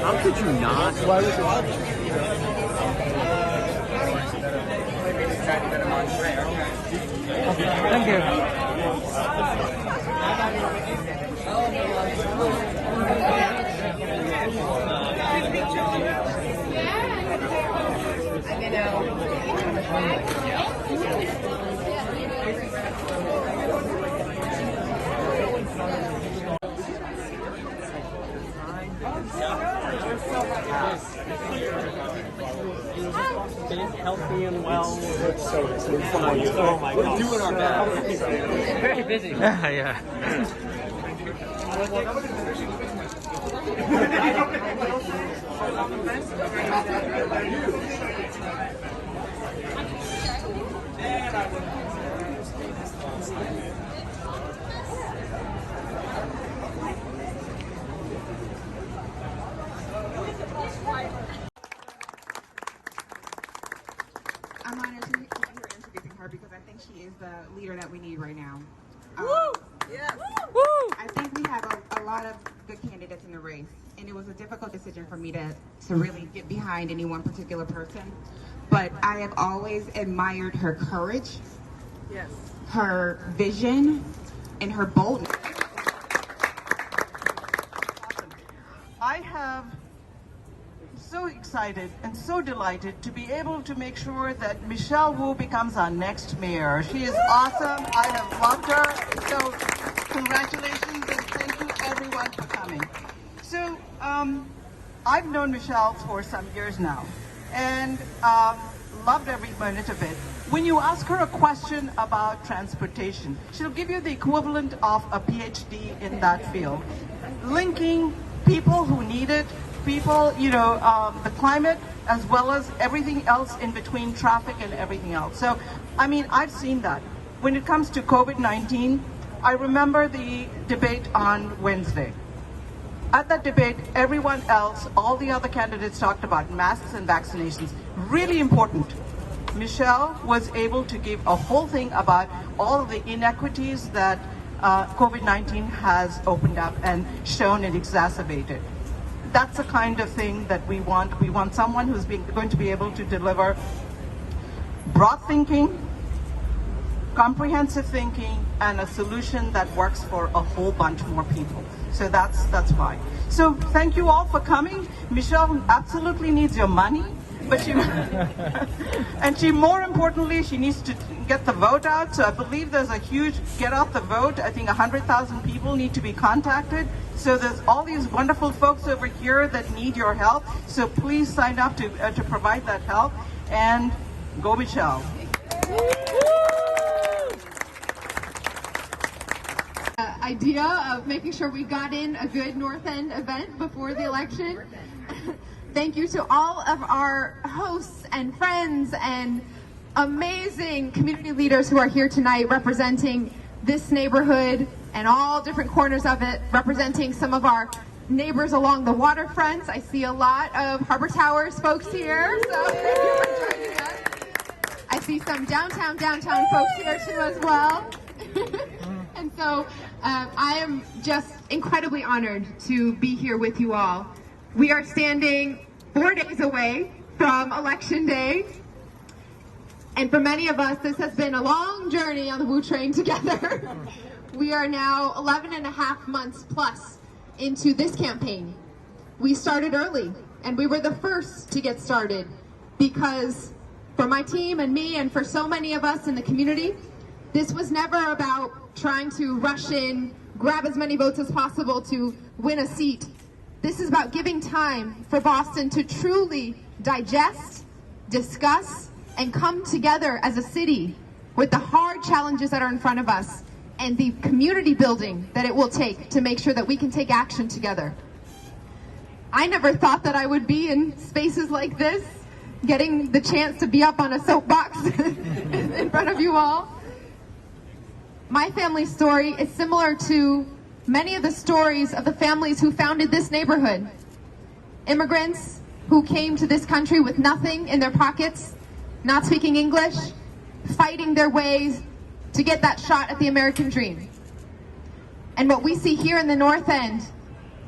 How could you not? Why was Thank you. Stay healthy and well. Oh my God. We're doing our best. Very busy. Yeah. I'm honored to hear introducing her because I think she is the leader that we need right now. Woo! Yes. Woo! I think we have a lot of good candidates in the race, and it was a difficult decision for me to really get behind any one particular person. But I have always admired her courage, Yes. her vision, and her boldness. I have so excited and so delighted to be able to make sure that Michelle Wu becomes our next mayor. She is awesome. I have loved her. So congratulations and thank you everyone for coming. So I've known Michelle for some years now and loved every minute of it. When you ask her a question about transportation, she'll give you the equivalent of a PhD in that field. Linking people who need it, people, the climate, as well as everything else in between, traffic and everything else. So, I mean, I've seen that. When it comes to COVID-19, I remember the debate on Wednesday. At that debate, everyone else, all the other candidates talked about masks and vaccinations. Really important. Michelle was able to give a whole thing about all of the inequities that COVID-19 has opened up and shown and exacerbated. That's the kind of thing that we want. We want someone who's going to be able to deliver broad thinking, comprehensive thinking, and a solution that works for a whole bunch more people. So that's why. So thank you all for coming. Michelle absolutely needs your money, but she more importantly, she needs to get the vote out. So I believe there's a huge get out the vote. I think 100,000 people need to be contacted. So there's all these wonderful folks over here that need your help. So please sign up to provide that help. And go Michelle. Idea of making sure we got in a good North End event before the election. Thank you to all of our hosts and friends and amazing community leaders who are here tonight representing this neighborhood and all different corners of it, representing some of our neighbors along the waterfronts. I see a lot of Harbor Towers folks here, so thank you for joining us. I see some downtown folks here too as well. And so I am just incredibly honored to be here with you all. We are standing 4 days away from Election Day. And for many of us, this has been a long journey on the Wu train together. We are now 11 and a half months plus into this campaign. We started early, and we were the first to get started because for my team and me and for so many of us in the community, this was never about trying to rush in, grab as many votes as possible to win a seat. This is about giving time for Boston to truly digest, discuss, and come together as a city with the hard challenges that are in front of us and the community building that it will take to make sure that we can take action together. I never thought that I would be in spaces like this, getting the chance to be up on a soapbox in front of you all. My family story is similar to many of the stories of the families who founded this neighborhood. Immigrants who came to this country with nothing in their pockets, not speaking English, fighting their ways to get that shot at the American dream. And what we see here in the North End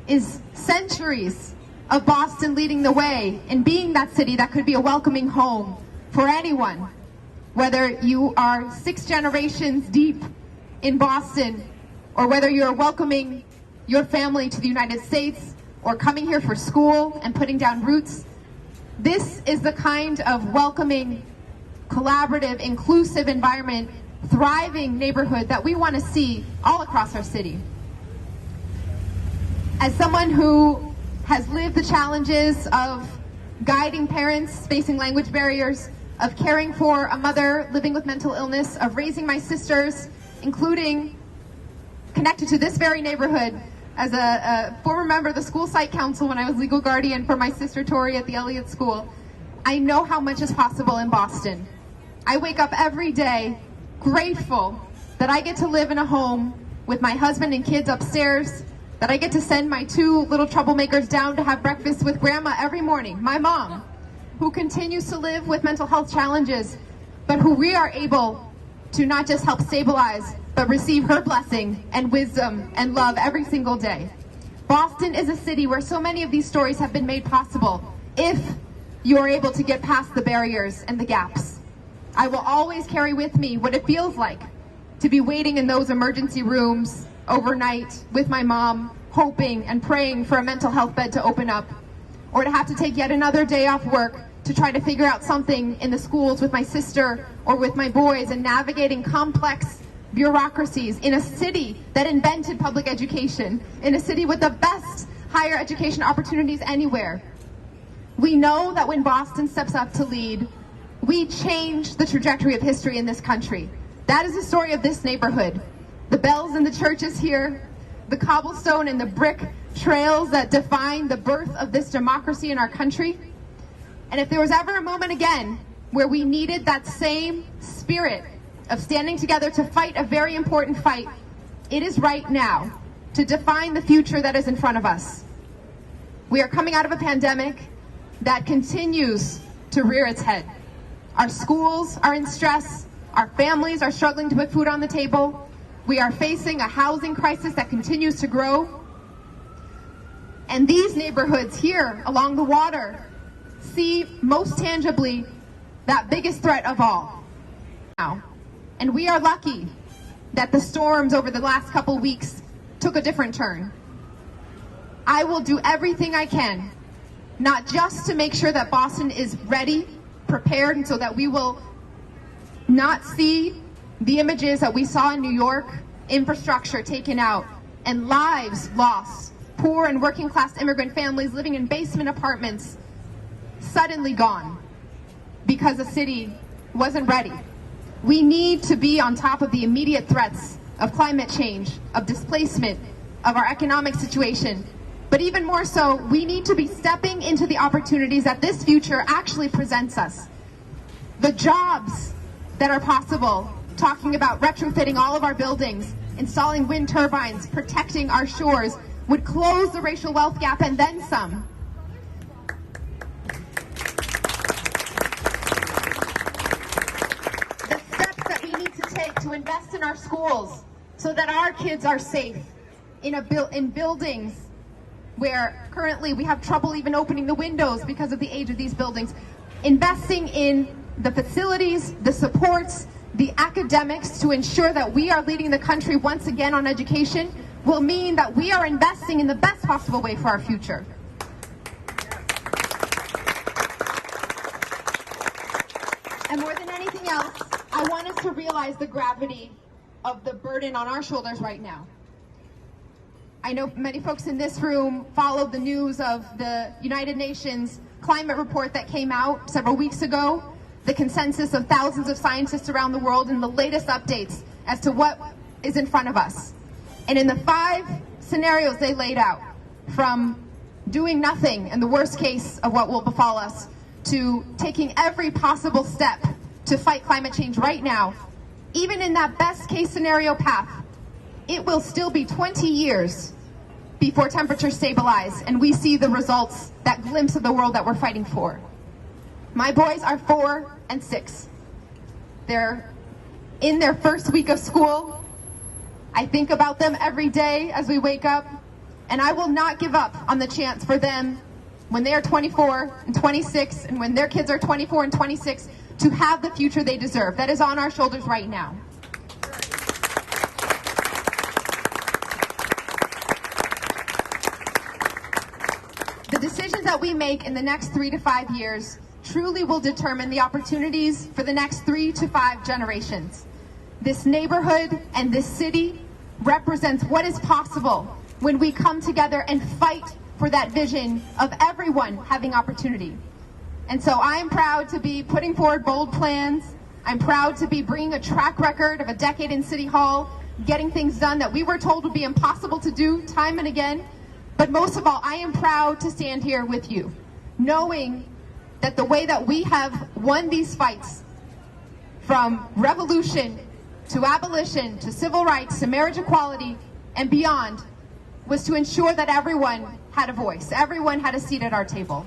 is centuries of Boston leading the way and being that city that could be a welcoming home for anyone, whether you are 6 generations deep in Boston or whether you're welcoming your family to the United States or coming here for school and putting down roots. This is the kind of welcoming, collaborative, inclusive environment, thriving neighborhood that we want to see all across our city. As someone who has lived the challenges of guiding parents facing language barriers, of caring for a mother living with mental illness, of raising my sisters, including connected to this very neighborhood as a former member of the school site council when I was legal guardian for my sister Tori at the Elliott School, I know how much is possible in Boston. I wake up every day grateful that I get to live in a home with my husband and kids upstairs, that I get to send my 2 little troublemakers down to have breakfast with grandma every morning, my mom, who continues to live with mental health challenges, but who we are able to not just help stabilize, but receive her blessing and wisdom and love every single day. Boston is a city where so many of these stories have been made possible if you're able to get past the barriers and the gaps. I will always carry with me what it feels like to be waiting in those emergency rooms overnight with my mom, hoping and praying for a mental health bed to open up, or to have to take yet another day off work to try to figure out something in the schools with my sister or with my boys, and navigating complex bureaucracies in a city that invented public education, in a city with the best higher education opportunities anywhere. We know that when Boston steps up to lead, we change the trajectory of history in this country. That is the story of this neighborhood. The bells in the churches here, the cobblestone and the brick trails that define the birth of this democracy in our country. And if there was ever a moment again where we needed that same spirit of standing together to fight a very important fight, it is right now to define the future that is in front of us. We are coming out of a pandemic that continues to rear its head. Our schools are in stress. Our families are struggling to put food on the table. We are facing a housing crisis that continues to grow. And these neighborhoods here along the water see most tangibly that biggest threat of all now. And we are lucky that the storms over the last couple weeks took a different turn. I will do everything I can, not just to make sure that Boston is ready, prepared, and so that we will not see the images that we saw in New York, infrastructure taken out, and lives lost, poor and working class immigrant families living in basement apartments suddenly gone because the city wasn't ready. We need to be on top of the immediate threats of climate change, of displacement, of our economic situation. But even more so, we need to be stepping into the opportunities that this future actually presents us. The jobs that are possible, talking about retrofitting all of our buildings, installing wind turbines, protecting our shores, would close the racial wealth gap and then some. To invest in our schools so that our kids are safe in buildings where currently we have trouble even opening the windows because of the age of these buildings. Investing in the facilities, the supports, the academics to ensure that we are leading the country once again on education will mean that we are investing in the best possible way for our future. And more than anything else, I want us to realize the gravity of the burden on our shoulders right now. I know many folks in this room followed the news of the United Nations climate report that came out several weeks ago, the consensus of thousands of scientists around the world, and the latest updates as to what is in front of us. And in the 5 scenarios they laid out, from doing nothing in the worst case of what will befall us, to taking every possible step to fight climate change right now, even in that best case scenario path, it will still be 20 years before temperatures stabilize and we see the results, that glimpse of the world that we're fighting for. My boys are 4 and 6. They're in their first week of school. I think about them every day as we wake up, and I will not give up on the chance for them when they are 24 and 26, and when their kids are 24 and 26, to have the future they deserve. That is on our shoulders right now. The decisions that we make in the next 3 to 5 years truly will determine the opportunities for the next 3 to 5 generations. This neighborhood and this city represents what is possible when we come together and fight for that vision of everyone having opportunity. And so I am proud to be putting forward bold plans. I'm proud to be bringing a track record of a decade in City Hall, getting things done that we were told would be impossible to do time and again. But most of all, I am proud to stand here with you, knowing that the way that we have won these fights, from revolution to abolition to civil rights to marriage equality and beyond, was to ensure that everyone had a voice, everyone had a seat at our table.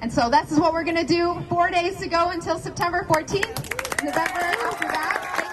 And so this is what we're going to do. 4 days to go until September 14th, November after that.